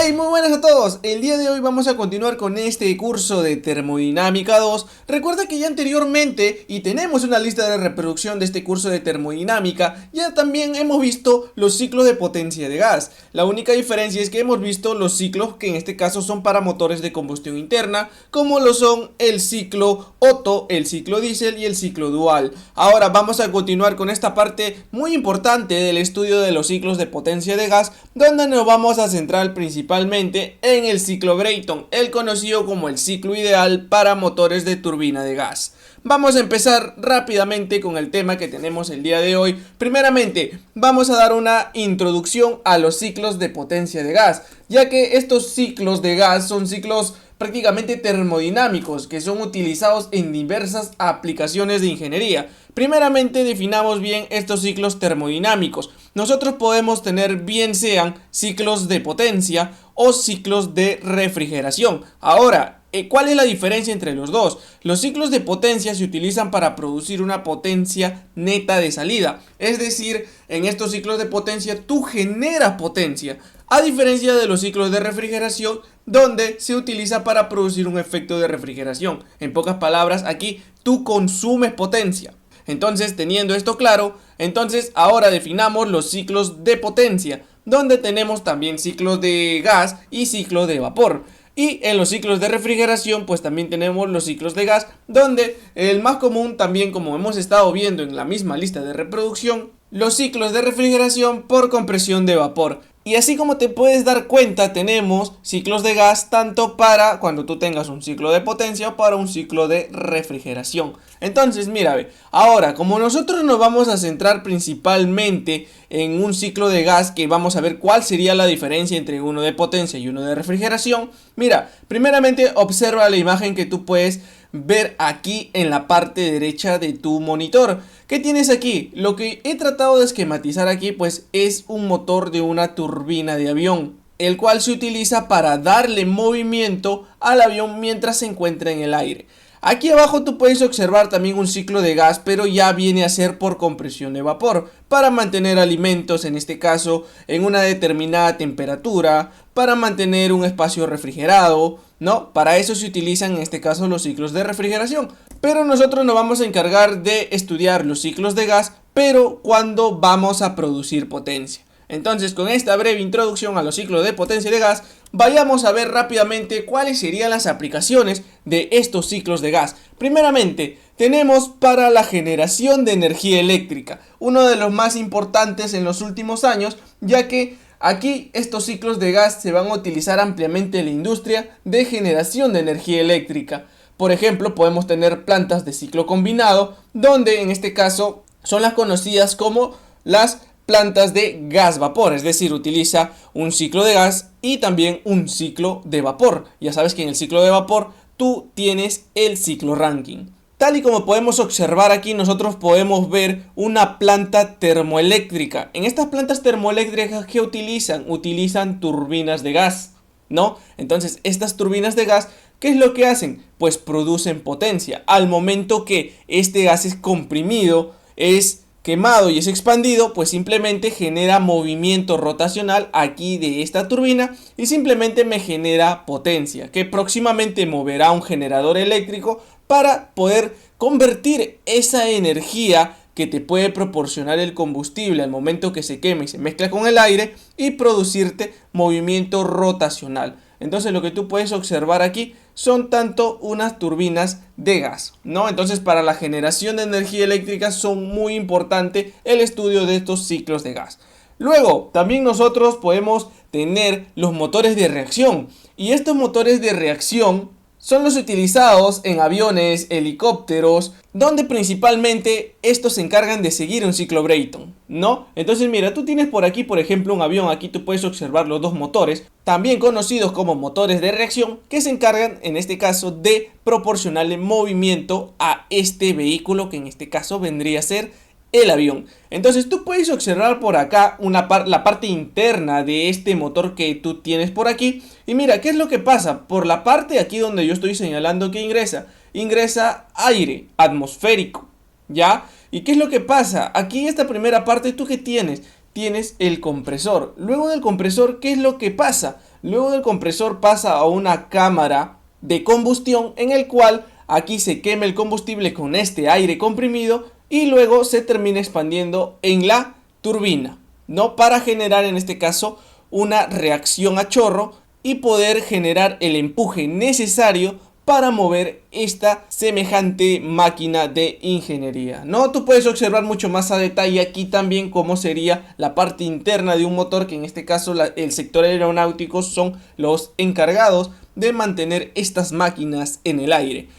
Hey, muy buenas a todos. El día de hoy vamos a continuar con este curso de termodinámica 2. Recuerda que ya anteriormente, y tenemos una lista de reproducción de este curso de termodinámica, ya también hemos visto los ciclos de potencia de gas. La única diferencia es que hemos visto los ciclos que en este caso son para motores de combustión interna, como lo son el ciclo Otto, el ciclo diésel y el ciclo dual. Ahora vamos a continuar con esta parte muy importante del estudio de los ciclos de potencia de gas, donde nos vamos a centrar principalmente en el ciclo Brayton, el conocido como el ciclo ideal para motores de turbina de gas. Vamos a empezar rápidamente con el tema que tenemos el día de hoy. Primeramente, vamos a dar una introducción a los ciclos de potencia de gas, ya que estos ciclos de gas son ciclos prácticamente termodinámicos que son utilizados en diversas aplicaciones de ingeniería. Primeramente definamos bien estos ciclos termodinámicos. Nosotros podemos tener bien sean ciclos de potencia o ciclos de refrigeración. Ahora, ¿cuál es la diferencia entre los dos? Los ciclos de potencia se utilizan para producir una potencia neta de salida. Es decir, en estos ciclos de potencia tú generas potencia, a diferencia de los ciclos de refrigeración, donde se utiliza para producir un efecto de refrigeración. En pocas palabras, aquí tú consumes potencia. Entonces, teniendo esto claro, entonces ahora definamos los ciclos de potencia, donde tenemos también ciclos de gas y ciclos de vapor. Y en los ciclos de refrigeración pues también tenemos los ciclos de gas, donde el más común también, como hemos estado viendo en la misma lista de reproducción, los ciclos de refrigeración por compresión de vapor. Y así como te puedes dar cuenta, tenemos ciclos de gas tanto para cuando tú tengas un ciclo de potencia o para un ciclo de refrigeración. Entonces, mira, ahora como nosotros nos vamos a centrar principalmente en un ciclo de gas, que vamos a ver cuál sería la diferencia entre uno de potencia y uno de refrigeración. Mira, primeramente observa la imagen que tú puedes ver aquí en la parte derecha de tu monitor. ¿Qué tienes aquí? Lo que he tratado de esquematizar aquí pues es un motor de una turbina de avión, el cual se utiliza para darle movimiento al avión mientras se encuentra en el aire. Aquí abajo tú puedes observar también un ciclo de gas, pero ya viene a ser por compresión de vapor, para mantener alimentos, en este caso, en una determinada temperatura, para mantener un espacio refrigerado, ¿no? Para eso se utilizan en este caso los ciclos de refrigeración. Pero nosotros nos vamos a encargar de estudiar los ciclos de gas, pero cuando vamos a producir potencia. Entonces, con esta breve introducción a los ciclos de potencia de gas, vayamos a ver rápidamente cuáles serían las aplicaciones de estos ciclos de gas. Primeramente, tenemos para la generación de energía eléctrica, uno de los más importantes en los últimos años, ya que aquí estos ciclos de gas se van a utilizar ampliamente en la industria de generación de energía eléctrica. Por ejemplo, podemos tener plantas de ciclo combinado, donde en este caso son las conocidas como las plantas de gas-vapor, es decir, utiliza un ciclo de gas y también un ciclo de vapor. Ya sabes que en el ciclo de vapor tú tienes el ciclo Rankine. Tal y como podemos observar aquí, nosotros podemos ver una planta termoeléctrica. En estas plantas termoeléctricas, ¿qué utilizan? Utilizan turbinas de gas, ¿no? Entonces, estas turbinas de gas, ¿qué es lo que hacen? Pues producen potencia. Al momento que este gas es comprimido, es quemado y es expandido, pues simplemente genera movimiento rotacional aquí de esta turbina y simplemente me genera potencia, que próximamente moverá un generador eléctrico para poder convertir esa energía que te puede proporcionar el combustible al momento que se quema y se mezcla con el aire y producirte movimiento rotacional. Entonces lo que tú puedes observar aquí son tanto unas turbinas de gas, ¿no? Entonces para la generación de energía eléctrica son muy importante el estudio de estos ciclos de gas. Luego también nosotros podemos tener los motores de reacción, y estos motores de reacción son los utilizados en aviones, helicópteros, donde principalmente estos se encargan de seguir un ciclo Brayton, ¿no? Entonces mira, tú tienes por aquí, por ejemplo, un avión. Aquí tú puedes observar los dos motores, también conocidos como motores de reacción, que se encargan en este caso de proporcionarle movimiento a este vehículo, que en este caso vendría a ser el avión. Entonces tú puedes observar por acá la parte interna de este motor que tú tienes por aquí. Y mira, ¿qué es lo que pasa? Por la parte aquí donde yo estoy señalando que ingresa aire atmosférico, ¿ya? ¿Y qué es lo que pasa? Aquí esta primera parte, ¿tú qué tienes? Tienes el compresor. Luego del compresor, ¿qué es lo que pasa? luego del compresor pasa a una cámara de combustión en el cual aquí se quema el combustible con este aire comprimido y luego se termina expandiendo en la turbina, ¿no? Para generar en este caso una reacción a chorro y poder generar el empuje necesario para mover esta semejante máquina de ingeniería, ¿no? Tú puedes observar mucho más a detalle aquí también cómo sería la parte interna de un motor, que en este caso el sector aeronáutico son los encargados de mantener estas máquinas en el aire.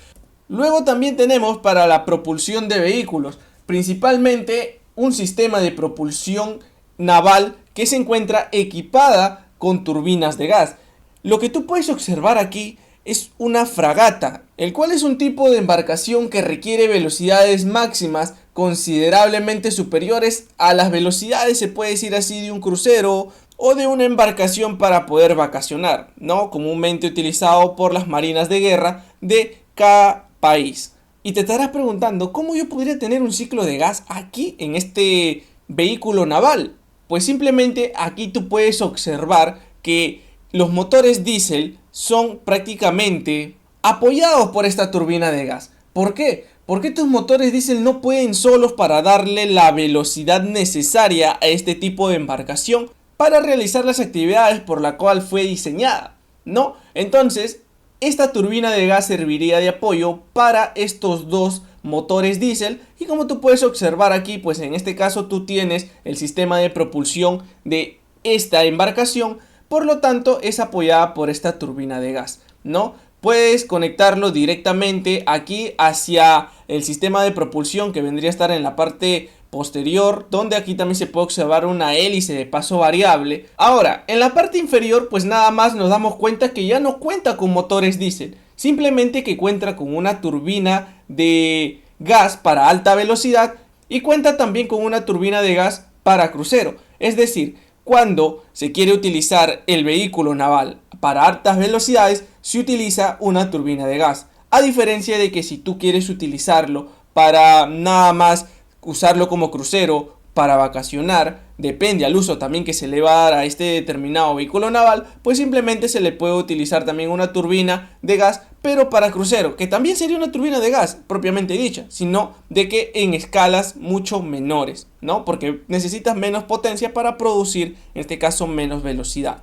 Luego también tenemos para la propulsión de vehículos, principalmente un sistema de propulsión naval que se encuentra equipada con turbinas de gas. Lo que tú puedes observar aquí es una fragata, el cual es un tipo de embarcación que requiere velocidades máximas considerablemente superiores a las velocidades, se puede decir así, de un crucero o de una embarcación para poder vacacionar, ¿no? Comúnmente utilizado por las marinas de guerra de cada país. Y te estarás preguntando, ¿cómo yo podría tener un ciclo de gas aquí en este vehículo naval? Pues simplemente aquí tú puedes observar que los motores diésel son prácticamente apoyados por esta turbina de gas. ¿Por qué? Porque estos motores diésel no pueden solos para darle la velocidad necesaria a este tipo de embarcación para realizar las actividades por la cual fue diseñada, ¿no? Entonces, esta turbina de gas serviría de apoyo para estos dos motores diésel y como tú puedes observar aquí, pues en este caso tú tienes el sistema de propulsión de esta embarcación. Por lo tanto, es apoyada por esta turbina de gas, ¿no? Puedes conectarlo directamente aquí hacia el sistema de propulsión que vendría a estar en la parte posterior, donde aquí también se puede observar una hélice de paso variable. Ahora, en la parte inferior, pues nada más nos damos cuenta que ya no cuenta con motores diésel, simplemente que cuenta con una turbina de gas para alta velocidad y cuenta también con una turbina de gas para crucero. Es decir, cuando se quiere utilizar el vehículo naval para altas velocidades, se utiliza una turbina de gas. A diferencia de que si tú quieres utilizarlo para nada más usarlo como crucero, para vacacionar, depende al uso también que se le va a dar a este determinado vehículo naval, pues simplemente se le puede utilizar también una turbina de gas, pero para crucero, que también sería una turbina de gas propiamente dicha, sino de que en escalas mucho menores, ¿no? Porque necesitas menos potencia para producir, en este caso, menos velocidad.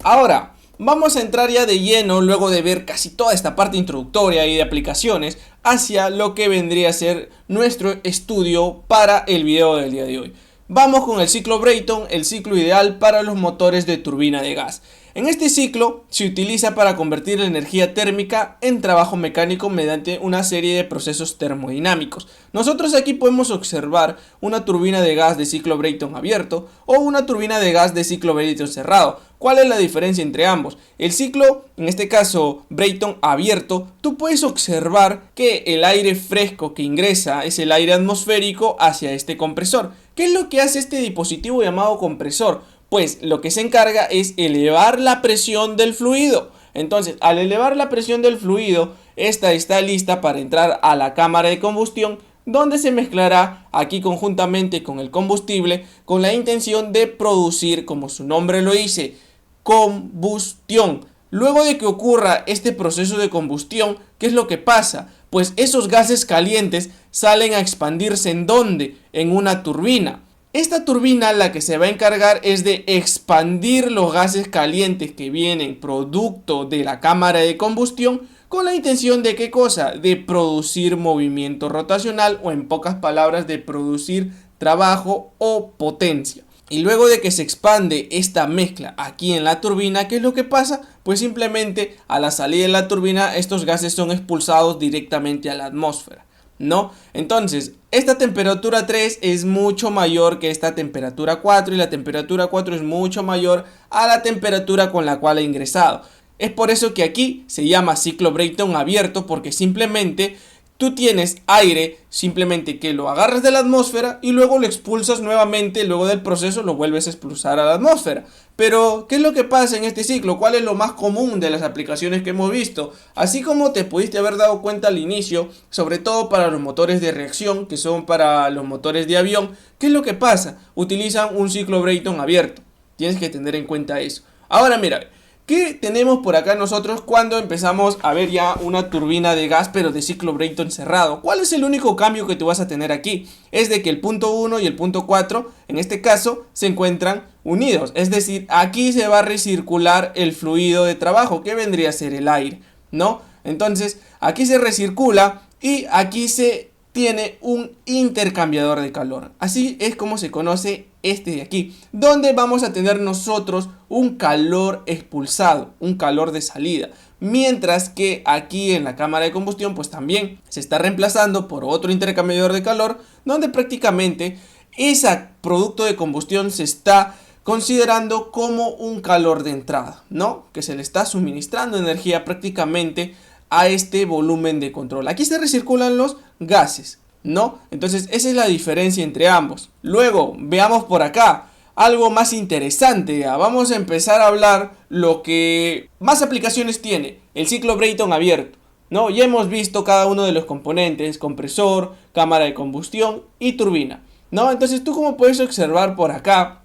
Ahora, vamos a entrar ya de lleno, luego de ver casi toda esta parte introductoria y de aplicaciones, hacia lo que vendría a ser nuestro estudio para el video del día de hoy. Vamos con el ciclo Brayton, el ciclo ideal para los motores de turbina de gas. En este ciclo se utiliza para convertir la energía térmica en trabajo mecánico mediante una serie de procesos termodinámicos. Nosotros aquí podemos observar una turbina de gas de ciclo Brayton abierto o una turbina de gas de ciclo Brayton cerrado. ¿Cuál es la diferencia entre ambos? El ciclo, en este caso Brayton abierto, tú puedes observar que el aire fresco que ingresa es el aire atmosférico hacia este compresor. ¿Qué es lo que hace este dispositivo llamado compresor? Pues lo que se encarga es elevar la presión del fluido. Entonces, al elevar la presión del fluido, esta está lista para entrar a la cámara de combustión, donde se mezclará aquí conjuntamente con el combustible con la intención de producir, como su nombre lo dice, combustión. Luego de que ocurra este proceso de combustión, ¿qué es lo que pasa? Pues esos gases calientes salen a expandirse ¿en dónde? En una turbina. Esta turbina la que se va a encargar es de expandir los gases calientes que vienen producto de la cámara de combustión con la intención de ¿qué cosa? De producir movimiento rotacional o en pocas palabras de producir trabajo o potencia. Y luego de que se expande esta mezcla aquí en la turbina, ¿qué es lo que pasa? Pues simplemente a la salida de la turbina estos gases son expulsados directamente a la atmósfera, ¿no? Entonces, esta temperatura 3 es mucho mayor que esta temperatura 4 y la temperatura 4 es mucho mayor a la temperatura con la cual ha ingresado. Es por eso que aquí se llama ciclo Brayton abierto, porque simplemente tú tienes aire, simplemente que lo agarras de la atmósfera y luego lo expulsas nuevamente, luego del proceso lo vuelves a expulsar a la atmósfera. Pero, ¿qué es lo que pasa en este ciclo? ¿Cuál es lo más común de las aplicaciones que hemos visto? Así como te pudiste haber dado cuenta al inicio, sobre todo para los motores de reacción, que son para los motores de avión, ¿qué es lo que pasa? Utilizan un ciclo Brayton abierto. Tienes que tener en cuenta eso. Ahora mira, ¿Qué tenemos por acá nosotros cuando empezamos a ver ya una turbina de gas pero de ciclo Brayton cerrado? ¿Cuál es el único cambio que tú vas a tener aquí? Es de que el punto 1 y el punto 4 en este caso se encuentran unidos, es decir, aquí se va a recircular el fluido de trabajo que vendría a ser el aire, ¿no? Entonces aquí se recircula y aquí se tiene un intercambiador de calor. Así es como se conoce este de aquí, donde vamos a tener nosotros un calor expulsado, un calor de salida, mientras que aquí en la cámara de combustión pues también se está reemplazando por otro intercambiador de calor, donde prácticamente ese producto de combustión se está considerando como un calor de entrada, ¿no? Que se le está suministrando energía prácticamente a este volumen de control. Aquí se recirculan los gases, ¿no? Entonces esa es la diferencia entre ambos. Luego veamos por acá algo más interesante. Vamos a empezar a hablar lo que más aplicaciones tiene el ciclo Brayton abierto, ¿no? Ya hemos visto cada uno de los componentes: compresor, cámara de combustión y turbina, ¿no? Entonces tú, como puedes observar por acá,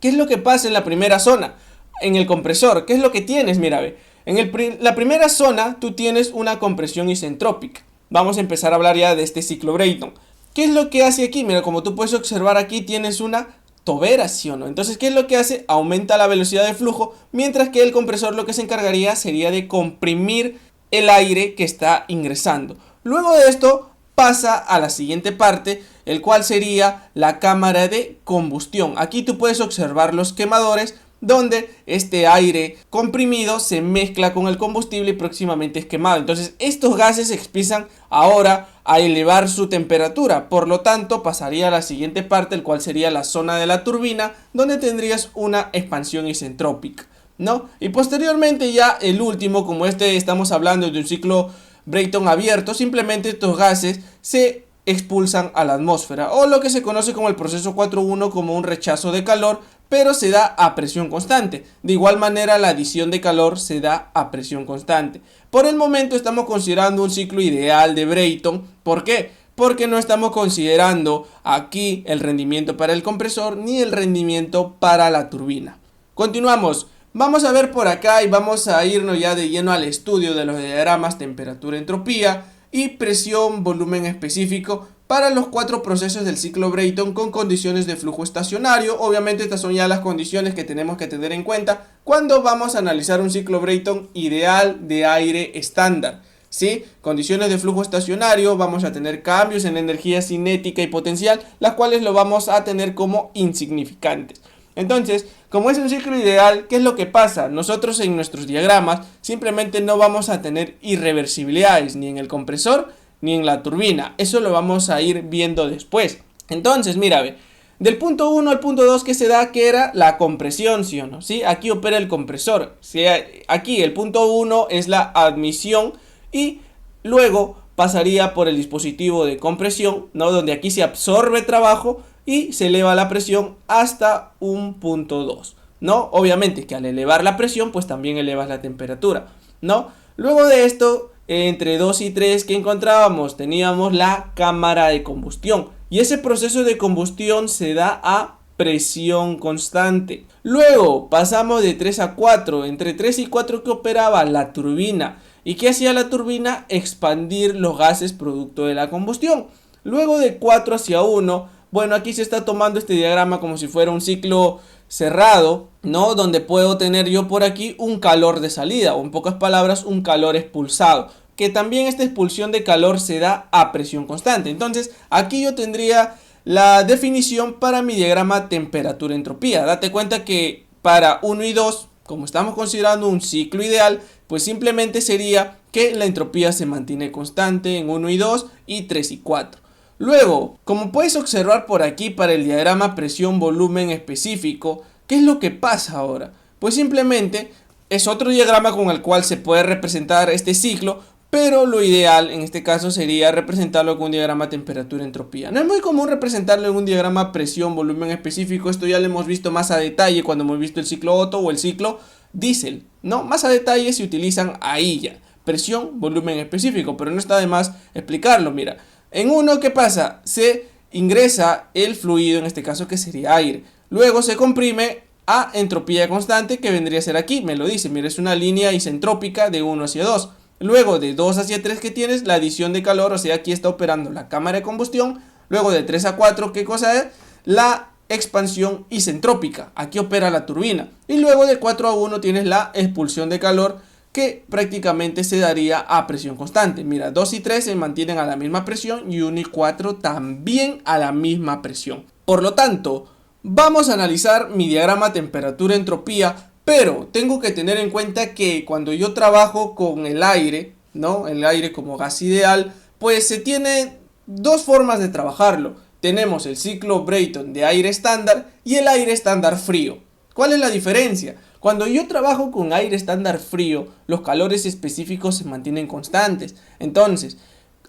¿qué es lo que pasa en la primera zona? En el compresor, ¿qué es lo que tienes? Mira, ve. La primera zona tú tienes una compresión isentrópica. Vamos a empezar a hablar ya de este ciclo Brayton. ¿Qué es lo que hace aquí? Mira, como tú puedes observar aquí tienes una toberación, ¿no? Entonces, ¿qué es lo que hace? Aumenta la velocidad de flujo, mientras que el compresor lo que se encargaría sería de comprimir el aire que está ingresando. Luego de esto pasa a la siguiente parte, el cual sería la cámara de combustión. Aquí tú puedes observar los quemadores, donde este aire comprimido se mezcla con el combustible y próximamente es quemado. Entonces estos gases empiezan ahora a elevar su temperatura, por lo tanto pasaría a la siguiente parte, el cual sería la zona de la turbina, donde tendrías una expansión isentrópica, ¿no? Y posteriormente ya el último, como estamos hablando de un ciclo Brayton abierto, simplemente estos gases se expulsan a la atmósfera, o lo que se conoce como el proceso 4.1, como un rechazo de calor, pero se da a presión constante. De igual manera, la adición de calor se da a presión constante. Por el momento estamos considerando un ciclo ideal de Brayton. ¿Por qué? Porque no estamos considerando aquí el rendimiento para el compresor ni el rendimiento para la turbina. Continuamos. Vamos a ver por acá y vamos a irnos ya de lleno al estudio de los diagramas temperatura, entropía y presión, volumen específico para los 4 procesos del ciclo Brayton con condiciones de flujo estacionario. Obviamente estas son ya las condiciones que tenemos que tener en cuenta cuando vamos a analizar un ciclo Brayton ideal de aire estándar, ¿sí? Condiciones de flujo estacionario, vamos a tener cambios en energía cinética y potencial, las cuales lo vamos a tener como insignificantes. Entonces, como es un ciclo ideal, ¿qué es lo que pasa? Nosotros en nuestros diagramas simplemente no vamos a tener irreversibilidades ni en el compresor ni en la turbina. Eso lo vamos a ir viendo después. Entonces, mira, ve, del punto 1 al punto 2 que se da, que era la compresión, ¿sí o no? ¿Sí? Aquí opera el compresor. ¿Sí? Aquí el punto 1 es la admisión y luego pasaría por el dispositivo de compresión, ¿no? Donde aquí se absorbe trabajo y se eleva la presión hasta un punto 2, ¿no? Obviamente que al elevar la presión, pues también elevas la temperatura, ¿no? Luego de esto, entre 2 y 3 que encontrábamos, teníamos la cámara de combustión. Y ese proceso de combustión se da a presión constante. Luego pasamos de 3 a 4. Entre 3 y 4 que operaba la turbina. ¿Y qué hacía la turbina? Expandir los gases producto de la combustión. Luego de 4 hacia 1, bueno, aquí se está tomando este diagrama como si fuera un ciclo cerrado, ¿no? Donde puedo tener yo por aquí un calor de salida, o en pocas palabras, un calor expulsado. Que también esta expulsión de calor se da a presión constante. Entonces, aquí yo tendría la definición para mi diagrama temperatura-entropía. Date cuenta que para 1 y 2, como estamos considerando un ciclo ideal, pues simplemente sería que la entropía se mantiene constante en 1 y 2 y 3 y 4. Luego, como puedes observar por aquí para el diagrama presión-volumen específico, ¿qué es lo que pasa ahora? Pues simplemente es otro diagrama con el cual se puede representar este ciclo, pero lo ideal en este caso sería representarlo con un diagrama temperatura-entropía. No es muy común representarlo en un diagrama presión-volumen específico, esto ya lo hemos visto más a detalle cuando hemos visto el ciclo Otto o el ciclo Diesel, ¿no? Más a detalle se utilizan ahí ya, presión-volumen específico, pero no está de más explicarlo, mira. En uno, ¿qué pasa? Se ingresa el fluido, en este caso que sería aire. Luego se comprime a entropía constante, que vendría a ser aquí, me lo dice, mira, es una línea isentrópica de 1 hacia 2. Luego de 2 hacia 3 que tienes la adición de calor, o sea, aquí está operando la cámara de combustión. Luego de 3 a 4, ¿qué cosa es? La expansión isentrópica, aquí opera la turbina. Y luego de 4 a 1 tienes la expulsión de calor, que prácticamente se daría a presión constante. Mira, 2 y 3 se mantienen a la misma presión y 1 y 4 también a la misma presión. Por lo tanto, vamos a analizar mi diagrama temperatura-entropía, pero tengo que tener en cuenta que cuando yo trabajo con el aire, ¿no? El aire como gas ideal, pues se tiene dos formas de trabajarlo. Tenemos el ciclo Brayton de aire estándar y el aire estándar frío. ¿Cuál es la diferencia? Cuando yo trabajo con aire estándar frío, los calores específicos se mantienen constantes. Entonces,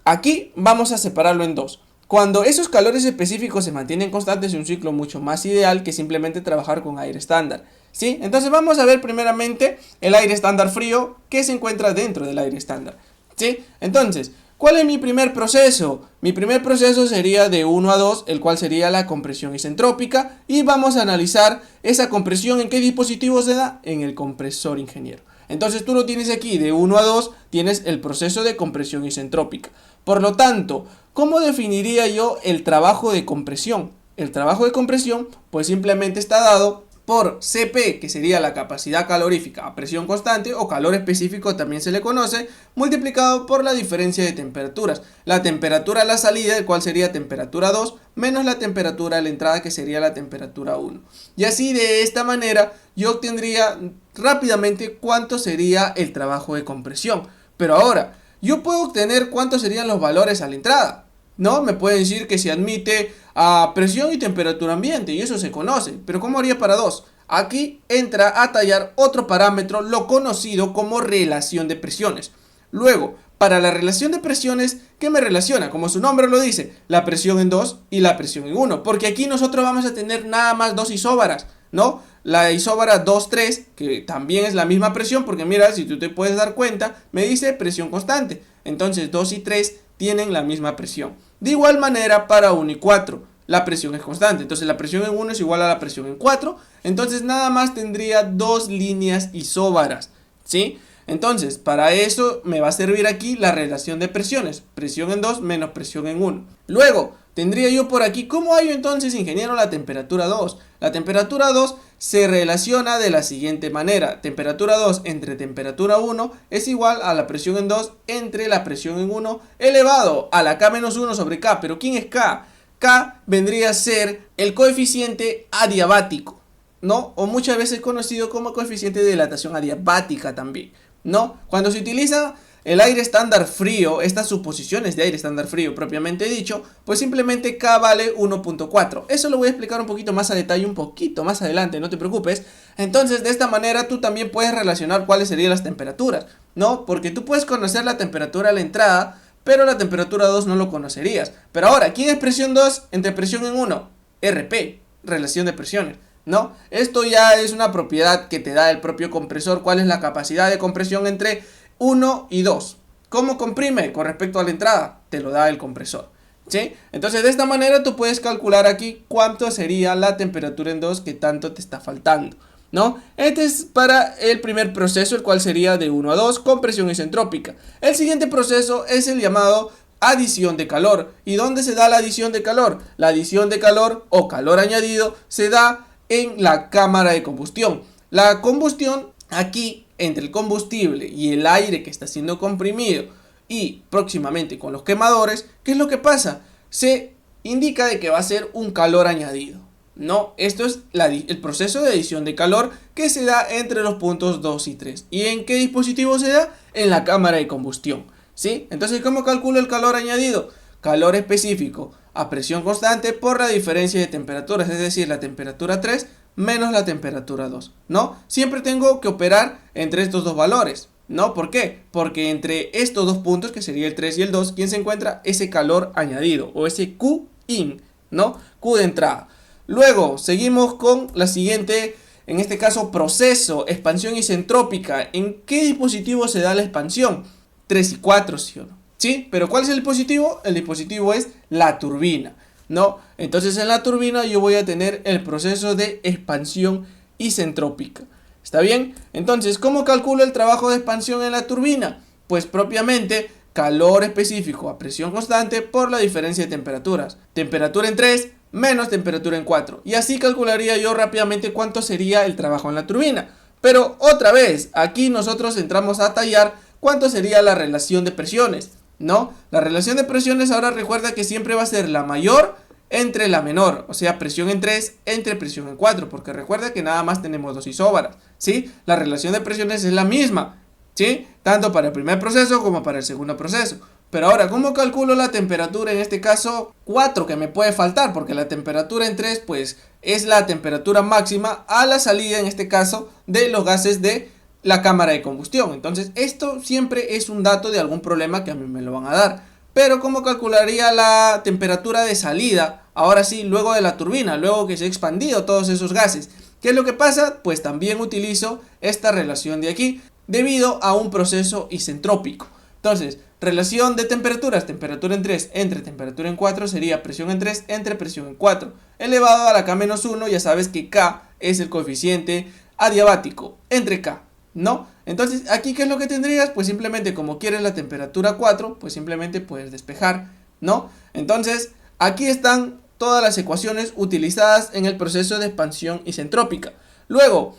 aquí vamos a separarlo en dos. Cuando esos calores específicos se mantienen constantes, es un ciclo mucho más ideal que simplemente trabajar con aire estándar, ¿sí? Entonces vamos a ver primeramente el aire estándar frío que se encuentra dentro del aire estándar, ¿sí? Entonces, ¿cuál es mi primer proceso? Mi primer proceso sería de 1 a 2, el cual sería la compresión isentrópica, y vamos a analizar esa compresión en qué dispositivo se da, en el compresor, ingeniero. Entonces tú lo tienes aquí, de 1 a 2 tienes el proceso de compresión isentrópica. Por lo tanto, ¿cómo definiría yo el trabajo de compresión? El trabajo de compresión pues simplemente está dado por Cp, que sería la capacidad calorífica a presión constante o calor específico también se le conoce, multiplicado por la diferencia de temperaturas. La temperatura a la salida, el cual sería temperatura 2, menos la temperatura a la entrada, que sería la temperatura 1. Y así de esta manera yo obtendría rápidamente cuánto sería el trabajo de compresión. Pero ahora, yo puedo obtener cuántos serían los valores a la entrada, ¿no? Me pueden decir que se admite a presión y temperatura ambiente, y eso se conoce, pero ¿cómo haría para 2? Aquí entra a tallar otro parámetro, lo conocido como relación de presiones. Luego, para la relación de presiones, ¿qué me relaciona? Como su nombre lo dice, la presión en 2 y la presión en 1, porque aquí nosotros vamos a tener nada más dos isóbaras, ¿no? La isóbara 2,3, que también es la misma presión, porque mira, si tú te puedes dar cuenta, me dice presión constante. Entonces 2 y 3 tienen la misma presión. De igual manera para 1 y 4, la presión es constante. Entonces la presión en 1 es igual a la presión en 4. Entonces nada más tendría dos líneas isóbaras, ¿sí? Entonces para eso me va a servir aquí la relación de presiones. Presión en 2 menos presión en 1. Luego tendría yo por aquí, ¿cómo hallo entonces, ingeniero, la temperatura 2? La temperatura 2 se relaciona de la siguiente manera. Temperatura 2 entre temperatura 1 es igual a la presión en 2 entre la presión en 1 elevado a la K-1 sobre K. ¿Pero quién es K? K vendría a ser el coeficiente adiabático, ¿no? O muchas veces conocido como coeficiente de dilatación adiabática también, ¿no? Cuando se utiliza el aire estándar frío, estas suposiciones de aire estándar frío propiamente dicho, pues simplemente K vale 1.4. Eso lo voy a explicar un poquito más a detalle, un poquito más adelante, no te preocupes. Entonces de esta manera tú también puedes relacionar cuáles serían las temperaturas, ¿no? Porque tú puedes conocer la temperatura a la entrada, pero la temperatura 2 no lo conocerías. Pero ahora, ¿quién es presión 2 entre presión en 1? RP, relación de presiones, ¿no? Esto ya es una propiedad que te da el propio compresor, cuál es la capacidad de compresión entre 1 y 2. ¿Cómo comprime con respecto a la entrada? Te lo da el compresor, ¿sí? Entonces de esta manera tú puedes calcular aquí cuánto sería la temperatura en 2 que tanto te está faltando, ¿no? Este es para el primer proceso, el cual sería de 1 a 2, compresión isentrópica. El siguiente proceso es el llamado adición de calor. ¿Y dónde se da la adición de calor? La adición de calor o calor añadido se da en la cámara de combustión. La combustión aquí entre el combustible y el aire que está siendo comprimido y próximamente con los quemadores, ¿qué es lo que pasa? Se indica de que va a ser un calor añadido, ¿no? Esto es el proceso de adición de calor que se da entre los puntos 2 y 3. ¿Y en qué dispositivo se da? En la cámara de combustión, ¿sí? Entonces, ¿cómo calculo el calor añadido? Calor específico a presión constante por la diferencia de temperaturas, es decir, la temperatura 3 menos la temperatura 2, ¿no? Siempre tengo que operar entre estos dos valores, ¿no? ¿Por qué? Porque entre estos dos puntos, que sería el 3 y el 2, ¿quién se encuentra? Ese calor añadido, o ese Q-in, ¿no? Q de entrada. Luego, seguimos con la siguiente, en este caso, proceso, expansión isentrópica. ¿En qué dispositivo se da la expansión? 3 y 4, ¿sí o no? ¿Sí? ¿Pero cuál es el dispositivo? El dispositivo es la turbina, ¿no? Entonces en la turbina yo voy a tener el proceso de expansión isentrópica. ¿Está bien? Entonces, ¿cómo calculo el trabajo de expansión en la turbina? Pues propiamente calor específico a presión constante por la diferencia de temperaturas. Temperatura en 3 menos temperatura en 4. Y así calcularía yo rápidamente cuánto sería el trabajo en la turbina. Pero otra vez, aquí nosotros entramos a tallar cuánto sería la relación de presiones, ¿no? La relación de presiones ahora recuerda que siempre va a ser la mayor entre la menor, o sea, presión en 3 entre presión en 4, porque recuerda que nada más tenemos dos isóbaras, ¿sí? La relación de presiones es la misma, ¿sí? Tanto para el primer proceso como para el segundo proceso. Pero ahora, ¿cómo calculo la temperatura? En este caso, 4 que me puede faltar, porque la temperatura en 3, pues, es la temperatura máxima a la salida, en este caso, de los gases de la cámara de combustión. Entonces, esto siempre es un dato de algún problema que a mí me lo van a dar. Pero ¿cómo calcularía la temperatura de salida? Ahora sí, luego de la turbina, luego que se ha expandido todos esos gases. ¿Qué es lo que pasa? Pues también utilizo esta relación de aquí, debido a un proceso isentrópico. Entonces, relación de temperaturas, temperatura en 3 entre temperatura en 4 sería presión en 3 entre presión en 4, elevado a la K-1, ya sabes que K es el coeficiente adiabático entre K, ¿no? Entonces, aquí, ¿qué es lo que tendrías? Pues simplemente, como quieres la temperatura 4, pues simplemente puedes despejar, ¿no? Entonces, aquí están todas las ecuaciones utilizadas en el proceso de expansión isentrópica. Luego,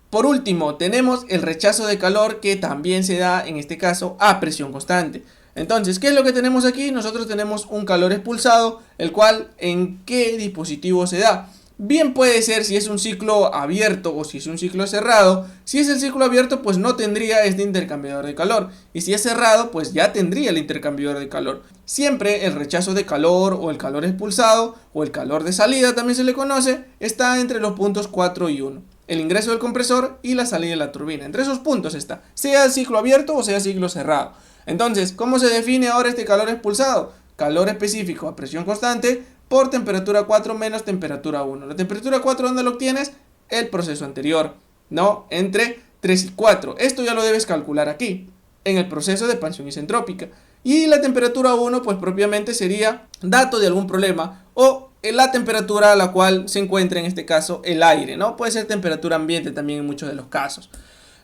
por último, tenemos el rechazo de calor, que también se da en este caso a presión constante. Entonces, ¿qué es lo que tenemos aquí? Nosotros tenemos un calor expulsado, el cual ¿en qué dispositivo se da? Bien puede ser si es un ciclo abierto o si es un ciclo cerrado. Si es el ciclo abierto, pues no tendría este intercambiador de calor. Y si es cerrado, pues ya tendría el intercambiador de calor. Siempre el rechazo de calor o el calor expulsado o el calor de salida, también se le conoce, está entre los puntos 4 y 1. El ingreso del compresor y la salida de la turbina. Entre esos puntos está, sea ciclo abierto o sea ciclo cerrado. Entonces, ¿cómo se define ahora este calor expulsado? Calor específico a presión constante por temperatura 4 menos temperatura 1. La temperatura 4, ¿dónde lo obtienes? El proceso anterior, ¿no? Entre 3 y 4. Esto ya lo debes calcular aquí, en el proceso de expansión isentrópica. Y la temperatura 1, pues propiamente sería dato de algún problema o la temperatura a la cual se encuentra en este caso el aire, ¿no? Puede ser temperatura ambiente también en muchos de los casos.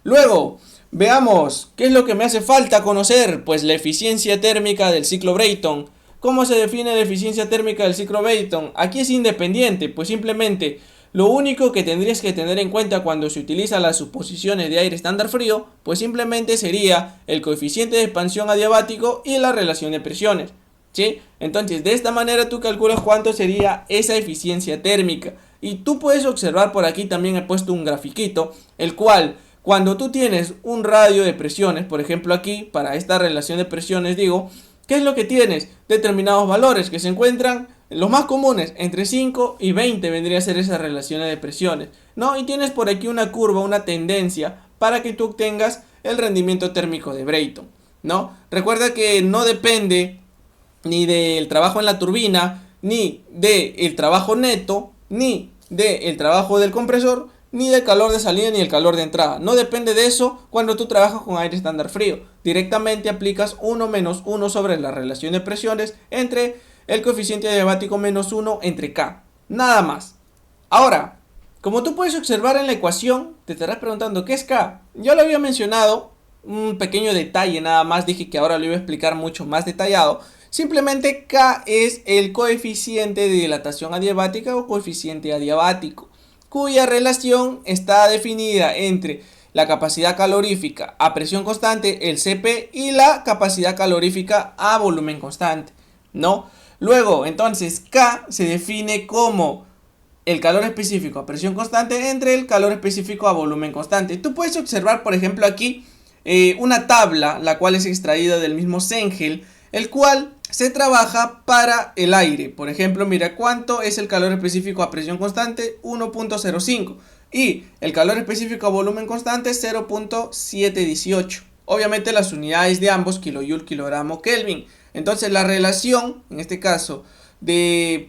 Luego, veamos qué es lo que me hace falta conocer. Pues la eficiencia térmica del ciclo Brayton. ¿Cómo se define la eficiencia térmica del ciclo Brayton? Aquí es independiente, pues simplemente lo único que tendrías que tener en cuenta cuando se utilizan las suposiciones de aire estándar frío, pues simplemente sería el coeficiente de expansión adiabático y la relación de presiones, ¿sí? Entonces, de esta manera tú calculas cuánto sería esa eficiencia térmica. Y tú puedes observar por aquí, también he puesto un grafiquito, el cual, cuando tú tienes un radio de presiones, por ejemplo aquí, para esta relación de presiones digo, ¿qué es lo que tienes? Determinados valores que se encuentran, los más comunes, entre 5 y 20 vendría a ser esa relación de presiones, ¿no? Y tienes por aquí una curva, una tendencia, para que tú obtengas el rendimiento térmico de Brayton, ¿no? Recuerda que no depende ni del trabajo en la turbina, ni del trabajo neto, ni del trabajo del compresor, ni del calor de salida ni del calor de entrada. No depende de eso cuando tú trabajas con aire estándar frío. Directamente aplicas 1 menos 1 sobre la relación de presiones entre el coeficiente adiabático menos 1 entre K. Nada más. Ahora, como tú puedes observar en la ecuación, te estarás preguntando ¿qué es K? Yo lo había mencionado, un pequeño detalle nada más, dije que ahora lo iba a explicar mucho más detallado. Simplemente K es el coeficiente de dilatación adiabática o coeficiente adiabático, cuya relación está definida entre la capacidad calorífica a presión constante, el Cp, y la capacidad calorífica a volumen constante, ¿no? Luego, entonces, K se define como el calor específico a presión constante entre el calor específico a volumen constante. Tú puedes observar, por ejemplo, aquí una tabla, la cual es extraída del mismo Cengel, el cual se trabaja para el aire. Por ejemplo, mira cuánto es el calor específico a presión constante, 1.05, y el calor específico a volumen constante, 0.718. Obviamente las unidades de ambos, kilojoule, kilogramo, Kelvin. Entonces la relación, en este caso,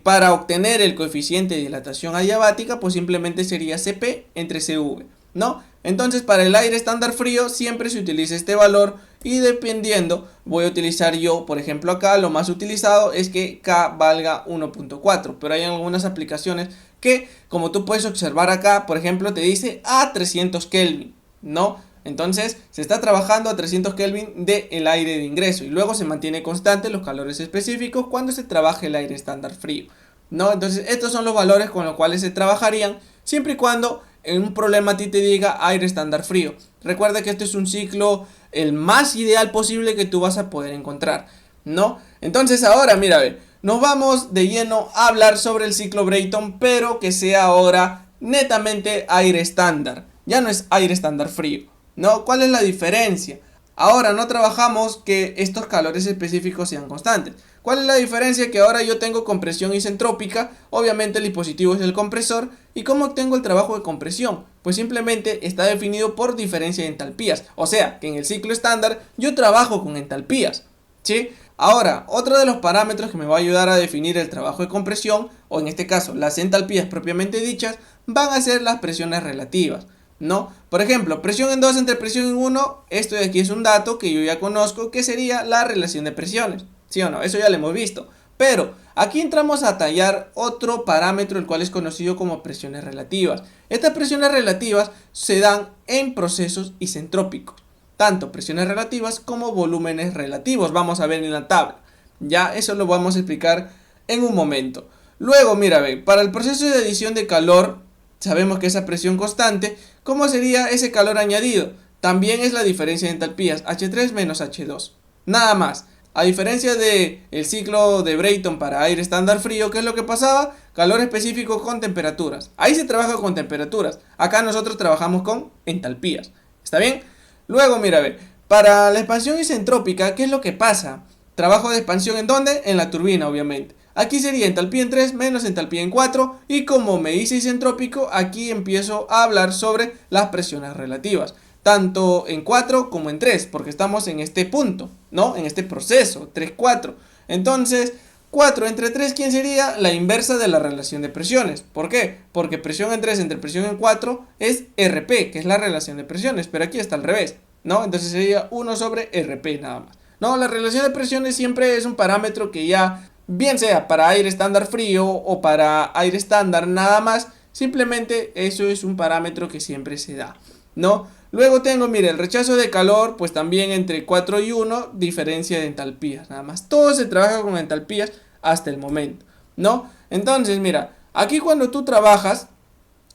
para obtener el coeficiente de dilatación adiabática, pues simplemente sería Cp entre Cv, ¿no? Entonces para el aire estándar frío siempre se utiliza este valor, y dependiendo voy a utilizar yo, por ejemplo acá lo más utilizado es que K valga 1.4, pero hay algunas aplicaciones que, como tú puedes observar acá, por ejemplo, te dice a 300 Kelvin, ¿no? Entonces se está trabajando a 300 Kelvin del aire de ingreso y luego se mantiene constante los calores específicos cuando se trabaje el aire estándar frío, ¿no? Entonces estos son los valores con los cuales se trabajarían siempre y cuando en un problema a ti te diga aire estándar frío. Recuerda que este es un ciclo el más ideal posible que tú vas a poder encontrar, ¿no? Entonces ahora mira, nos vamos de lleno a hablar sobre el ciclo Brayton, pero que sea ahora netamente aire estándar, ya no es aire estándar frío, ¿no? ¿Cuál es la diferencia? Ahora no trabajamos que estos calores específicos sean constantes. ¿Cuál es la diferencia? Que ahora yo tengo compresión isentrópica, obviamente el dispositivo es el compresor. ¿Y cómo obtengo el trabajo de compresión? Pues simplemente está definido por diferencia de entalpías. O sea, que en el ciclo estándar yo trabajo con entalpías, ¿sí? Ahora, otro de los parámetros que me va a ayudar a definir el trabajo de compresión, o en este caso las entalpías propiamente dichas, van a ser las presiones relativas, ¿no? Por ejemplo, presión en 2 entre presión en 1, esto de aquí es un dato que yo ya conozco, que sería la relación de presiones, ¿sí o no? Eso ya lo hemos visto. Pero aquí entramos a tallar otro parámetro, el cual es conocido como presiones relativas. Estas presiones relativas se dan en procesos isentrópicos, tanto presiones relativas como volúmenes relativos. Vamos a ver en la tabla. Ya eso lo vamos a explicar en un momento. Luego, mira, para el proceso de adición de calor, sabemos que esa presión constante, ¿cómo sería ese calor añadido? También es la diferencia de entalpías, H3 menos H2. Nada más. A diferencia del ciclo de Brayton para aire estándar frío, ¿qué es lo que pasaba? Calor específico con temperaturas. Ahí se trabaja con temperaturas. Acá nosotros trabajamos con entalpías. ¿Está bien? Luego, mira, para la expansión isentrópica, ¿qué es lo que pasa? Trabajo de expansión ¿en dónde? En la turbina, obviamente. Aquí sería entalpía en 3 menos entalpía en 4. Y como me dice isentrópico, aquí empiezo a hablar sobre las presiones relativas. Tanto en 4 como en 3, porque estamos en este punto, ¿no? En este proceso, 3, 4. Entonces, 4 entre 3, ¿quién sería? La inversa de la relación de presiones. ¿Por qué? Porque presión en 3 entre presión en 4 es RP, que es la relación de presiones, pero aquí está al revés, ¿no? Entonces sería 1 sobre RP nada más. No, la relación de presiones siempre es un parámetro que ya, bien sea para aire estándar frío o para aire estándar nada más, simplemente eso es un parámetro que siempre se da, ¿no? Luego tengo, mire, el rechazo de calor, pues también entre 4 y 1, diferencia de entalpías, nada más. Todo se trabaja con entalpías hasta el momento, ¿no? Entonces, mira, aquí cuando tú trabajas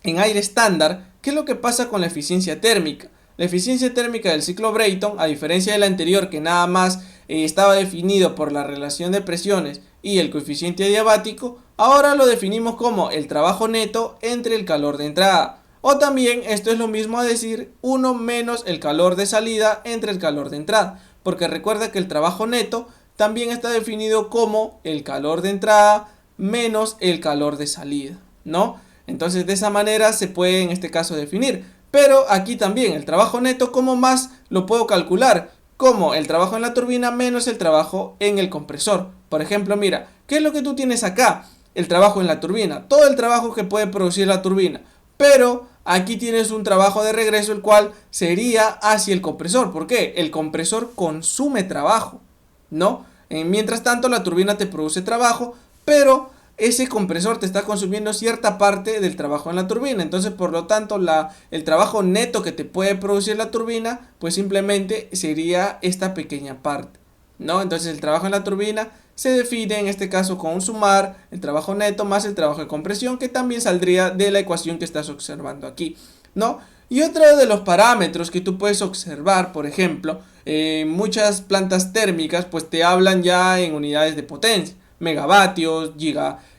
en aire estándar, ¿qué es lo que pasa con la eficiencia térmica? La eficiencia térmica del ciclo Brayton, a diferencia del anterior que nada más estaba definido por la relación de presiones y el coeficiente adiabático, ahora lo definimos como el trabajo neto entre el calor de entrada. O también esto es lo mismo a decir 1 menos el calor de salida entre el calor de entrada. Porque recuerda que el trabajo neto también está definido como el calor de entrada menos el calor de salida, ¿no? Entonces de esa manera se puede en este caso definir. Pero aquí también el trabajo neto, ¿cómo más lo puedo calcular? Como el trabajo en la turbina menos el trabajo en el compresor. Por ejemplo, mira, ¿qué es lo que tú tienes acá? El trabajo en la turbina, todo el trabajo que puede producir la turbina. Pero aquí tienes un trabajo de regreso, el cual sería hacia el compresor. ¿Por qué? El compresor consume trabajo, ¿no? Mientras tanto, la turbina te produce trabajo, pero ese compresor te está consumiendo cierta parte del trabajo en la turbina. Entonces, por lo tanto, el trabajo neto que te puede producir la turbina, pues simplemente sería esta pequeña parte, ¿no? Entonces, el trabajo en la turbina se define en este caso con un sumar el trabajo neto más el trabajo de compresión, que también saldría de la ecuación que estás observando aquí, ¿no? Y otro de los parámetros que tú puedes observar, por ejemplo, muchas plantas térmicas pues te hablan ya en unidades de potencia, megavatios,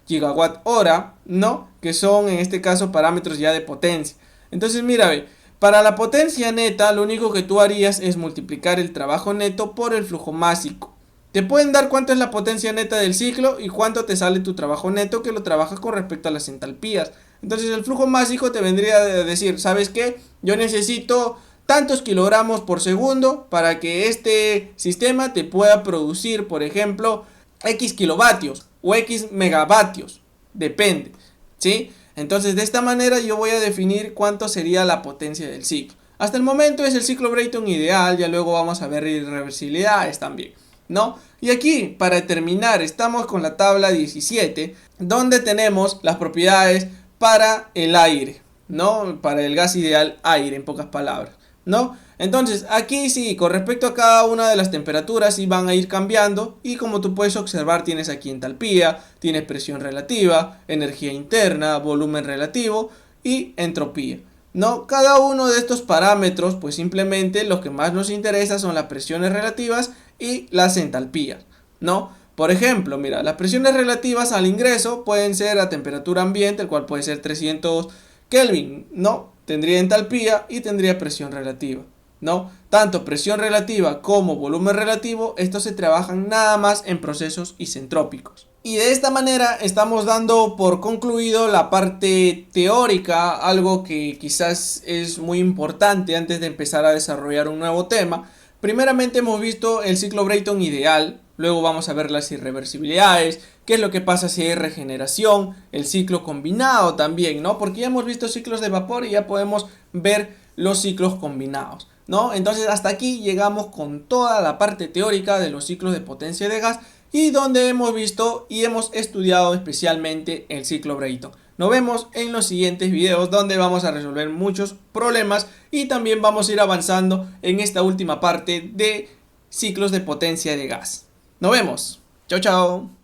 gigawatt hora, ¿no? Que son en este caso parámetros ya de potencia. Entonces mira, para la potencia neta lo único que tú harías es multiplicar el trabajo neto por el flujo másico. Te pueden dar cuánto es la potencia neta del ciclo y cuánto te sale tu trabajo neto que lo trabajas con respecto a las entalpías. Entonces el flujo másico te vendría a decir, ¿sabes qué? Yo necesito tantos kilogramos por segundo para que este sistema te pueda producir, por ejemplo, X kilovatios o X megavatios. Depende, ¿sí? Entonces de esta manera yo voy a definir cuánto sería la potencia del ciclo. Hasta el momento es el ciclo Brayton ideal, ya luego vamos a ver irreversibilidades también, ¿no? Y aquí, para terminar, estamos con la tabla 17, donde tenemos las propiedades para el aire, ¿no? Para el gas ideal aire, en pocas palabras, ¿no? Entonces aquí sí, con respecto a cada una de las temperaturas sí van a ir cambiando, y como tú puedes observar tienes aquí entalpía, tienes presión relativa, energía interna, volumen relativo y entropía, ¿no? Cada uno de estos parámetros, pues simplemente los que más nos interesa son las presiones relativas y las entalpías, ¿no? Por ejemplo, mira, las presiones relativas al ingreso pueden ser a temperatura ambiente, el cual puede ser 300 Kelvin, ¿no? Tendría entalpía y tendría presión relativa, ¿no? Tanto presión relativa como volumen relativo, estos se trabajan nada más en procesos isentrópicos. Y de esta manera estamos dando por concluido la parte teórica, algo que quizás es muy importante antes de empezar a desarrollar un nuevo tema. Primeramente hemos visto el ciclo Brayton ideal, luego vamos a ver las irreversibilidades, qué es lo que pasa si hay regeneración, el ciclo combinado también, ¿no? Porque ya hemos visto ciclos de vapor y ya podemos ver los ciclos combinados, ¿no? Entonces hasta aquí llegamos con toda la parte teórica de los ciclos de potencia de gas, y donde hemos visto y hemos estudiado especialmente el ciclo Brayton. Nos vemos en los siguientes videos, donde vamos a resolver muchos problemas y también vamos a ir avanzando en esta última parte de ciclos de potencia de gas. Nos vemos. Chao, chao.